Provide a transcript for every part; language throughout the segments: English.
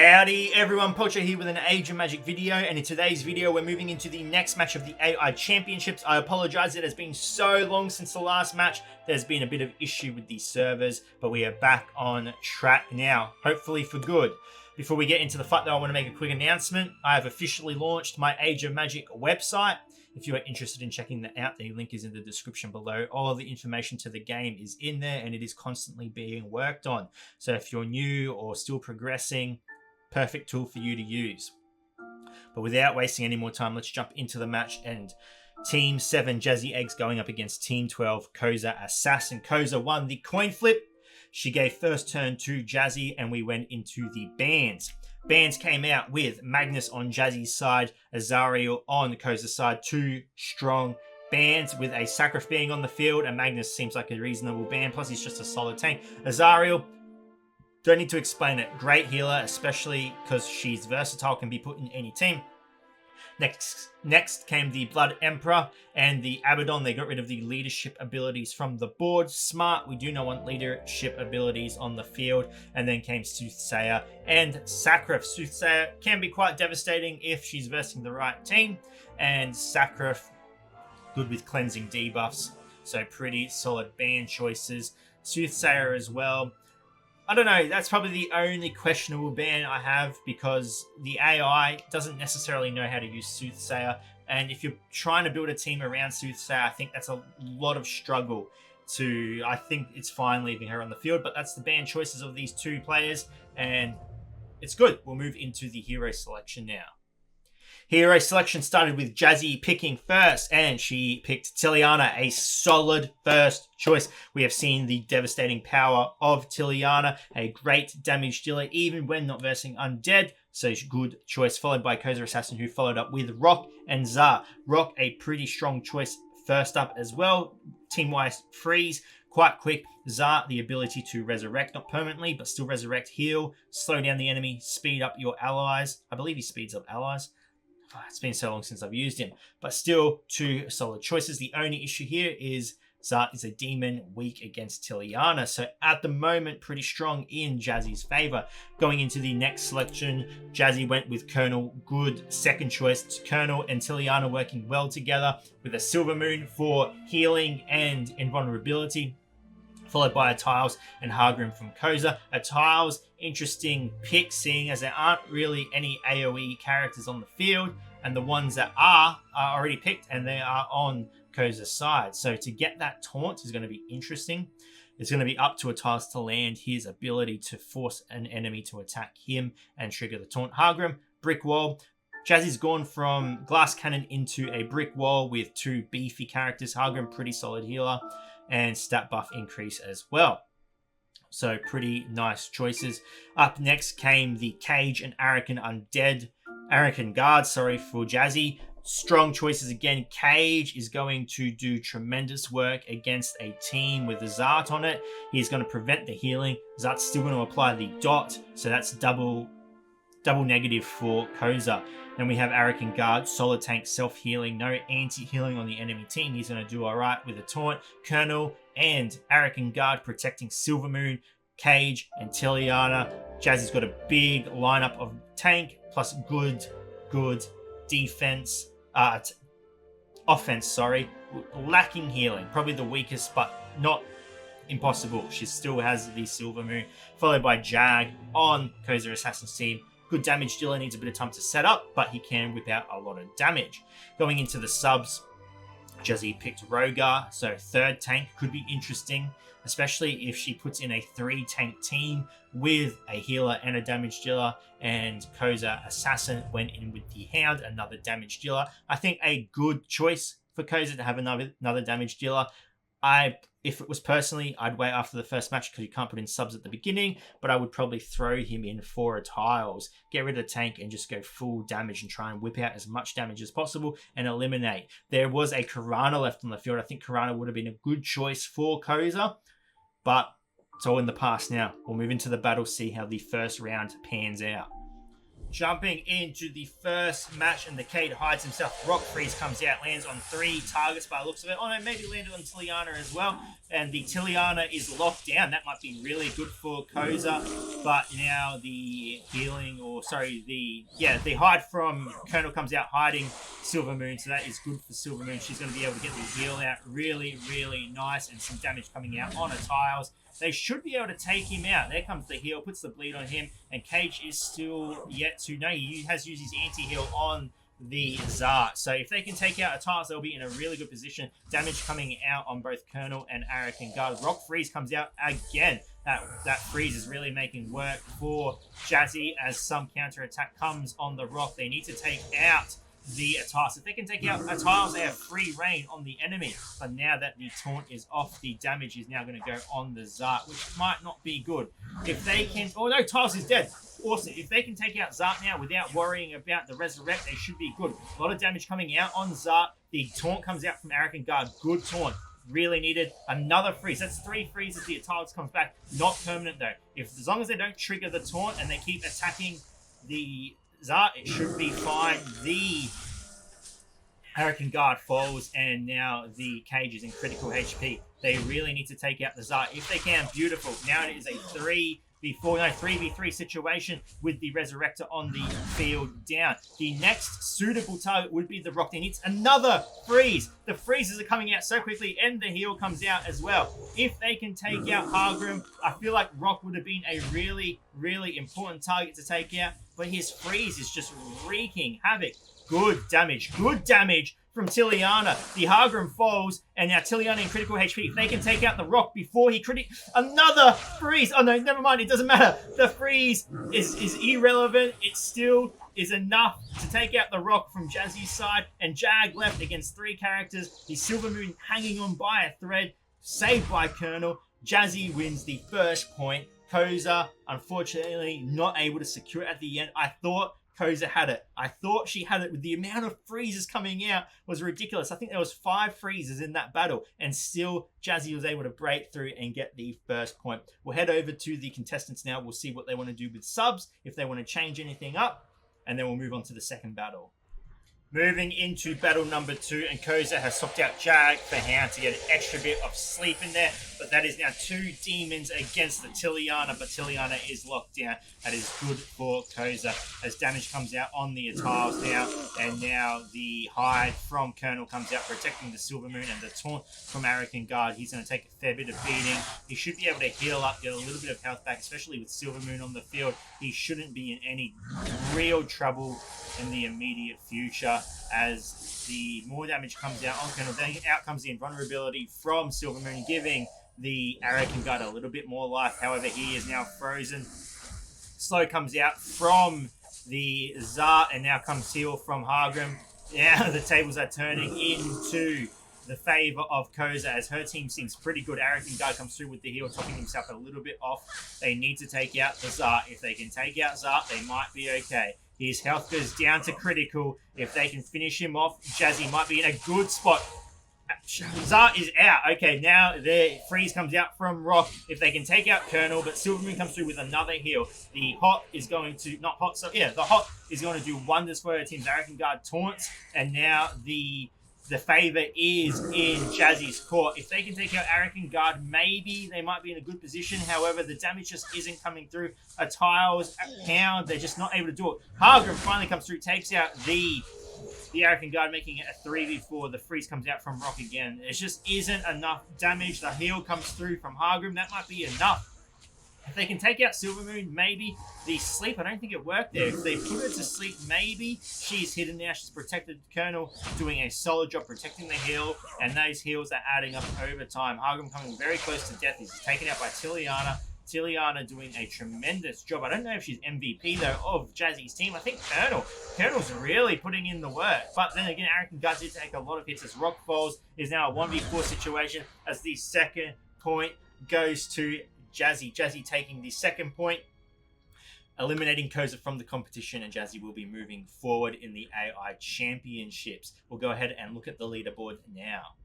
Howdy everyone, Pocho here with an Age of Magic video, and in today's video we're moving into the next match of the AI Championships. I apologize, it has been so long since the last match. There's been a bit of issue with these servers, but we are back on track now, hopefully for good. Before we get into the fight though, I want to make a quick announcement. I have officially launched my Age of Magic website. If you are interested in checking that out, the link is in the description below. All of the information to the game is in there and it is constantly being worked on. So if you're new or still progressing, perfect tool for you to use. But without wasting any more time, let's jump into the match. And Team 7 Jazzy Eggs going up against Team 12 Koza Assassin. Koza won the coin flip. She gave first turn to Jazzy and we went into the bans. Bans came out with Magnus on Jazzy's side, Azariel on Koza's side. Two strong bans with a Sacrif being on the field, and Magnus seems like a reasonable ban, plus he's just a solid tank. Azariel, don't need to explain it. Great healer, especially because she's versatile, can be put in any team. Next came the Blood Emperor and the Abaddon. They got rid of the leadership abilities from the board. Smart, we do not want leadership abilities on the field. And then came Soothsayer and Sacrif. Soothsayer can be quite devastating if she's versing the right team. And Sacrif, good with cleansing debuffs. So pretty solid ban choices. Soothsayer as well. I don't know, that's probably the only questionable ban I have because the AI doesn't necessarily know how to use Soothsayer. And if you're trying to build a team around Soothsayer, I think that's a lot of struggle to... I think it's fine leaving her on the field, but that's the ban choices of these two players. And it's good. We'll move into the hero selection now. Hero selection started with Jazzy picking first, and she picked Tiliana, a solid first choice. We have seen the devastating power of Tiliana, a great damage dealer, even when not versing undead. So good choice, followed by Koza Assassin, who followed up with Rock and Zar. Rock, a pretty strong choice first up as well. Team-wise, freeze, quite quick. Zar, the ability to resurrect, not permanently, but still resurrect, heal, slow down the enemy, speed up your allies. I believe he speeds up allies. It's been so long since I've used him, but still two solid choices. The only issue here is Zart is a demon, weak against Tiliana. So at the moment, pretty strong in Jazzy's favor. Going into the next selection, Jazzy went with Colonel. Good second choice. Colonel and Tiliana working well together with a Silver Moon for healing and invulnerability, followed by a Tiles and Hargrim from Koza. A Tiles, interesting pick, seeing as there aren't really any AoE characters on the field, and the ones that are already picked, and they are on Koza's side. So to get that taunt is going to be interesting. It's going to be up to a Tiles to land his ability to force an enemy to attack him and trigger the taunt. Hargrim, Brick Wall. Jazzy's gone from Glass Cannon into a Brick Wall with two beefy characters. Hargrim, pretty solid healer, and stat buff increase as well. So pretty nice choices. Up next came the Cage and Arakan Guard, for Jazzy. Strong choices again. Cage is going to do tremendous work against a team with Zart on it. He's going to prevent the healing. Zart's still going to apply the dot, so that's double negative for Koza. Then we have Arakan Guard, solid tank, self-healing, no anti-healing on the enemy team. He's going to do all right with a taunt. Colonel and Arakan Guard protecting Silver Moon, Cage, and Tiliana. Jazzy's got a big lineup of tank plus good defense, offense, lacking healing. Probably the weakest, but not impossible. She still has the Silver Moon, followed by Jag on Koza Assassin's team. Good damage dealer, needs a bit of time to set up, but he can whip out a lot of damage. Going into the subs, Jazzy picked Rogar, so third tank could be interesting, especially if she puts in a 3-tank team with a healer and a damage dealer, and Koza Assassin went in with the Hound, another damage dealer. I think a good choice for Koza to have another damage dealer. If it was personally, I'd wait after the first match because you can't put in subs at the beginning, but I would probably throw him in for a Tiles, get rid of the tank and just go full damage and try and whip out as much damage as possible and eliminate. There was a Karana left on the field. I think Karana would have been a good choice for Koza, but it's all in the past now. We'll move into the battle, see how the first round pans out. jumping into the first match, and the Cade hides himself. Rock Freeze comes out, lands on 3 targets by the looks of it. Oh no, maybe landed on Tiliana as well. And the Tiliana is locked down. That might be really good for Koza. But now the healing, the hide from Colonel comes out, hiding Silvermoon. So that is good for Silvermoon. She's going to be able to get the heal out. Really, really nice. And some damage coming out on her tiles. They should be able to take him out. There comes the heal, puts the bleed on him, and Cage is still yet to know. He has used his anti-heal on the Zart. So if they can take out a tiles, they'll be in a really good position. Damage coming out on both Colonel and Arakan Guard. Rock Freeze comes out again. That freeze is really making work for Jazzy as some counter attack comes on the Rock. They need to take out the Atas. If they can take out Atas, they have free reign on the enemy. But now that the taunt is off, the damage is now going to go on the Zart, which might not be good. If they can... Oh no, Atas is dead. Awesome. If they can take out Zart now without worrying about the Resurrect, they should be good. A lot of damage coming out on Zart. The taunt comes out from Arakan Guard. Good taunt. Really needed. Another freeze. That's 3 freezes. The Atas comes back. Not permanent though. As long as they don't trigger the taunt and they keep attacking the Zart, it should be fine. The Arakan Guard falls, and now the Cage is in critical HP. They really need to take out the Zart. If they can, beautiful. Now it is a 3v3 situation with the Resurrector on the field down. The next suitable target would be the Rock. They need another freeze. The freezes are coming out so quickly, and the heal comes out as well. If they can take out Hargrim, I feel like Rock would have been a really, really important target to take out, but his freeze is just wreaking havoc. Good damage from Tiliana. The Hargrim falls, and now Tiliana in critical HP. If they can take out the Rock before he another freeze. Oh no, never mind, it doesn't matter. The freeze is irrelevant. It still is enough to take out the Rock from Jazzy's side, and Jag left against 3 characters. The Silvermoon hanging on by a thread, saved by Colonel. Jazzy wins the first point. Koza, unfortunately, not able to secure it at the end. I thought Koza had it. I thought she had it. With the amount of freezes coming out was ridiculous. I think there was 5 freezes in that battle, and still Jazzy was able to break through and get the first point. We'll head over to the contestants now. We'll see what they want to do with subs, if they want to change anything up, and then we'll move on to the second battle. Moving into battle number 2, and Koza has swapped out Jag for Hound to get an extra bit of sleep in there, but that is now 2 demons against the Tiliana, but Tiliana is locked down. That is good for Koza as damage comes out on the tiles now, and now the hide from Colonel comes out protecting the Silvermoon, and the taunt from Arakan Guard. He's going to take a fair bit of beating. He should be able to heal up, get a little bit of health back, especially with Silvermoon on the field. He shouldn't be in any real trouble in the immediate future, as the more damage comes out on Colonel. Then out comes the invulnerability from Silvermoon, giving the Arakan Guard a little bit more life. However, he is now frozen. Slow comes out from the Zart, and now comes heal from Hargrim. Now the tables are turning into the favour of Koza, as her team seems pretty good. Arakan Guard comes through with the heal, topping himself a little bit off. They need to take out the Zart. If they can take out Zart, they might be okay. His health goes down to critical. If they can finish him off, Jazzy might be in a good spot. Zart is out. Okay, now the freeze comes out from Rock. If they can take out Colonel, but Silvermoon comes through with another heal. The hot is going to... the hot is going to do wonders for her team. Arakan Guard taunts, and now the favour is in Jazzy's court. If they can take out Arakan Guard, maybe they might be in a good position. However, the damage just isn't coming through. A tiles, a pound, they're just not able to do it. Hargrim finally comes through, takes out the Arakan Guard, making it a 3v4. The freeze comes out from Rock again. There just isn't enough damage. The heal comes through from Hargrim. That might be enough. If they can take out Silvermoon, maybe. The sleep, I don't think it worked there. If they put her to sleep, maybe. She's hidden now. She's protected Colonel, doing a solid job protecting the heal, and those heals are adding up over time. Hargrim coming very close to death. He's taken out by Tiliana. Tiliana doing a tremendous job. I don't know if she's MVP, though, of Jazzy's team. I think Colonel's really putting in the work. But then again, Arakan Guard did take a lot of hits as Rock falls. Is now a 1v4 situation as the second point goes to Jazzy. Jazzy taking the second point, eliminating Koza from the competition, and Jazzy will be moving forward in the AI Championships. We'll go ahead and look at the leaderboard now.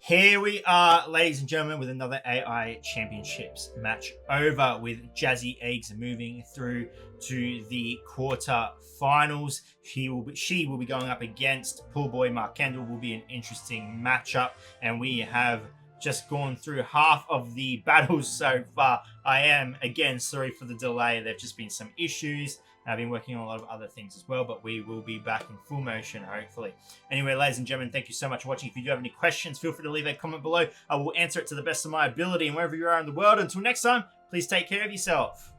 Here we are, ladies and gentlemen, with another AI Championships match over, with Jazzy Eggs moving through to the quarter-finals. She will be going up against Pool Boy Mark Kendall. Will be an interesting matchup, and we have just gone through half of the battles so far. I am, again, sorry for the delay. There have just been some issues. I've been working on a lot of other things as well, but we will be back in full motion, hopefully. Anyway, ladies and gentlemen, thank you so much for watching. If you do have any questions, feel free to leave a comment below. I will answer it to the best of my ability, and wherever you are in the world. Until next time, please take care of yourself.